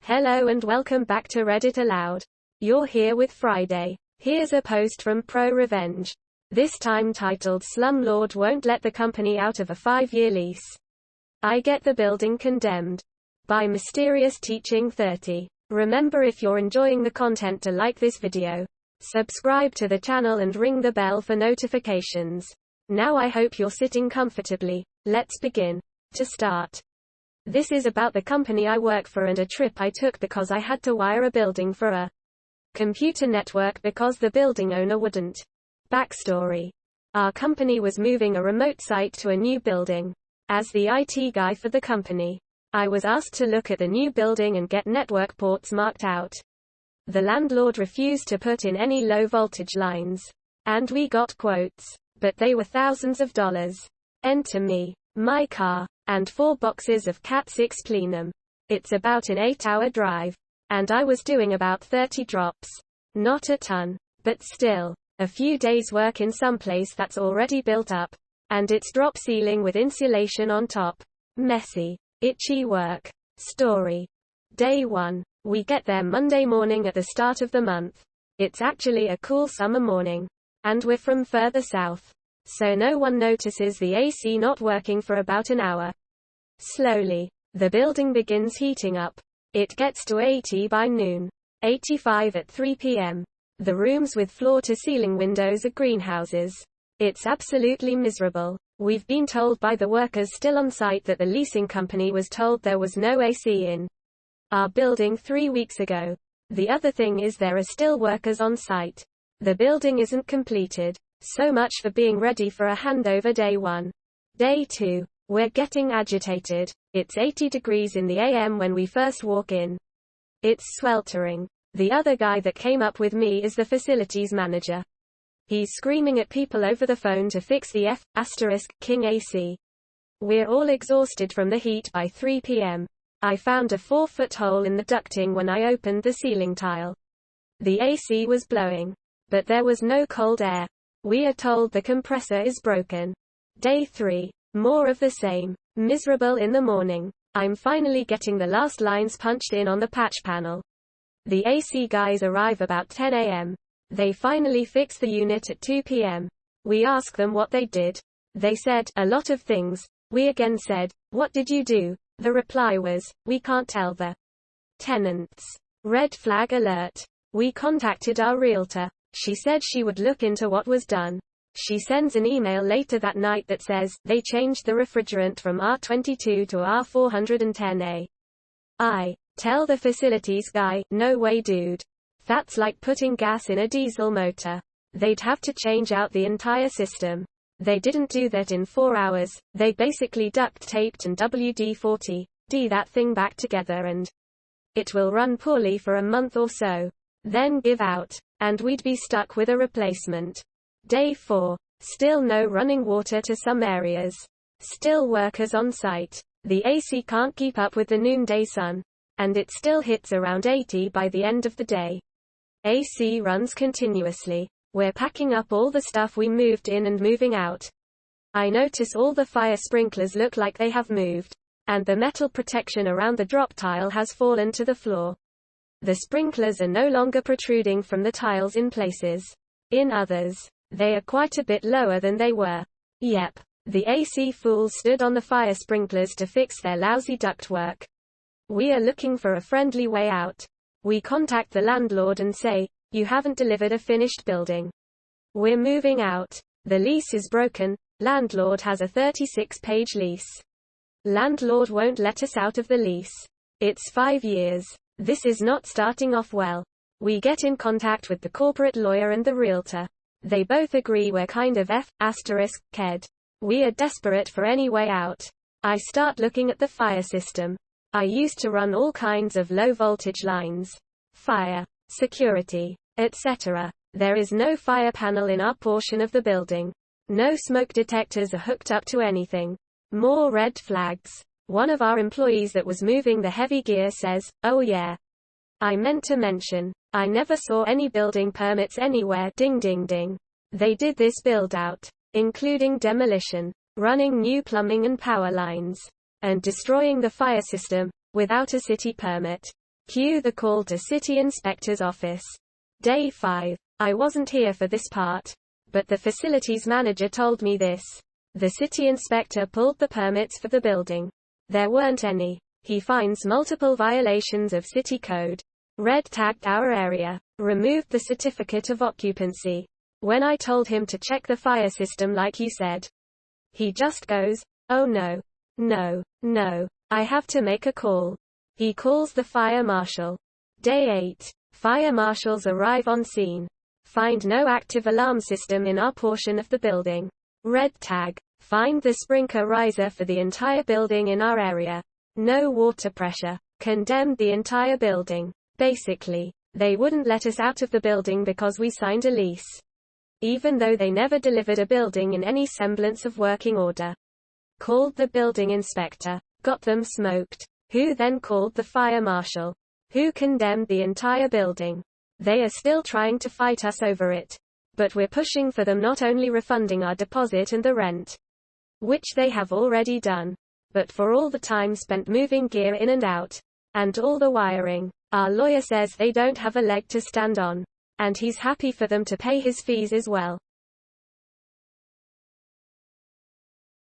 Hello and welcome back to Reddit Aloud. You're here with Friday. Here's a post from ProRevenge. This time titled Slum Lord Won't Let the Company Out of a 5-Year Lease. I Get the Building Condemned. By Mysterious Teaching 30. Remember, if you're enjoying the content, to like this video, subscribe to the channel and ring the bell for notifications. Now I hope you're sitting comfortably. Let's begin. To start, this is about the company I work for and a trip I took because I had to wire a building for a computer network because the building owner wouldn't. Backstory. Our company was moving a remote site to a new building. As the IT guy for the company, I was asked to look at the new building and get network ports marked out. The landlord refused to put in any low voltage lines, and we got quotes, but they were thousands of dollars. Enter me, my car, and 4 boxes of Cat 6 plenum. It's about an 8-hour drive, and I was doing about 30 drops. Not a ton, but still, a few days work in some place that's already built up, and it's drop ceiling with insulation on top. Messy, itchy work. Story. Day 1. We get there Monday morning at the start of the month. It's actually a cool summer morning, and we're from further south, so no one notices the AC not working for about an hour. Slowly, the building begins heating up. It gets to 80 by noon, 85 at 3 p.m. The rooms with floor-to-ceiling windows are greenhouses. It's absolutely miserable. We've been told by the workers still on site that the leasing company was told there was no AC in our building 3 weeks ago. The other thing is there are still workers on site. The building isn't completed. So much for being ready for a handover day 1. Day 2. We're getting agitated. It's 80 degrees in the AM when we first walk in. It's sweltering. The other guy that came up with me is the facilities manager. He's screaming at people over the phone to fix the King AC. We're all exhausted from the heat by 3 p.m. I found a 4-foot hole in the ducting when I opened the ceiling tile. The AC was blowing, but there was no cold air. We are told the compressor is broken. Day 3. More of the same. Miserable in the morning. I'm finally getting the last lines punched in on the patch panel. The AC guys arrive about 10 a.m. They finally fix the unit at 2 p.m. We ask them what they did. They said, a lot of things. We again said, what did you do? The reply was, we can't tell the tenants. Red flag alert. We contacted our realtor. She said she would look into what was done. She sends an email later that night that says, they changed the refrigerant from R22 to R410A. I tell the facilities guy, no way dude. That's like putting gas in a diesel motor. They'd have to change out the entire system. They didn't do that in 4 hours, they basically duct taped and WD-40 that thing back together, and it will run poorly for a month or so, then give out, and we'd be stuck with a replacement. Day 4. Still no running water to some areas. Still workers on site. The AC can't keep up with the noonday sun, and it still hits around 80 by the end of the day. AC runs continuously. We're packing up all the stuff we moved in and moving out. I notice all the fire sprinklers look like they have moved, and the metal protection around the drop tile has fallen to the floor. The sprinklers are no longer protruding from the tiles in places. In others, they are quite a bit lower than they were. Yep, the AC fools stood on the fire sprinklers to fix their lousy ductwork. We are looking for a friendly way out. We contact the landlord and say, you haven't delivered a finished building. We're moving out. The lease is broken. Landlord has a 36-page lease. Landlord won't let us out of the lease. It's 5 years. This is not starting off well. We get in contact with the corporate lawyer and the realtor. They both agree we're kind of ked. We are desperate for any way out. I start looking at the fire system. I used to run all kinds of low voltage lines. Fire, security, etc. There is no fire panel in our portion of the building. No smoke detectors are hooked up to anything. More red flags. One of our employees that was moving the heavy gear says, oh yeah, I meant to mention, I never saw any building permits anywhere. Ding ding ding. They did this build out, including demolition, running new plumbing and power lines, and destroying the fire system, without a city permit. Cue the call to city inspector's office. Day 5. I wasn't here for this part, but the facilities manager told me this. The city inspector pulled the permits for the building. There weren't any. He finds multiple violations of city code. Red tagged our area. Removed the certificate of occupancy. When I told him to check the fire system like you said, he just goes, "Oh no. No. I have to make a call." He calls the fire marshal. Day 8. Fire marshals arrive on scene. Find no active alarm system in our portion of the building. Red tag. Find the sprinkler riser for the entire building in our area. No water pressure. Condemned the entire building. Basically, they wouldn't let us out of the building because we signed a lease, even though they never delivered a building in any semblance of working order. Called the building inspector. Got them smoked. Who then called the fire marshal, who condemned the entire building. They are still trying to fight us over it. But we're pushing for them not only refunding our deposit and the rent, which they have already done, but for all the time spent moving gear in and out, and all the wiring. Our lawyer says they don't have a leg to stand on, and he's happy for them to pay his fees as well.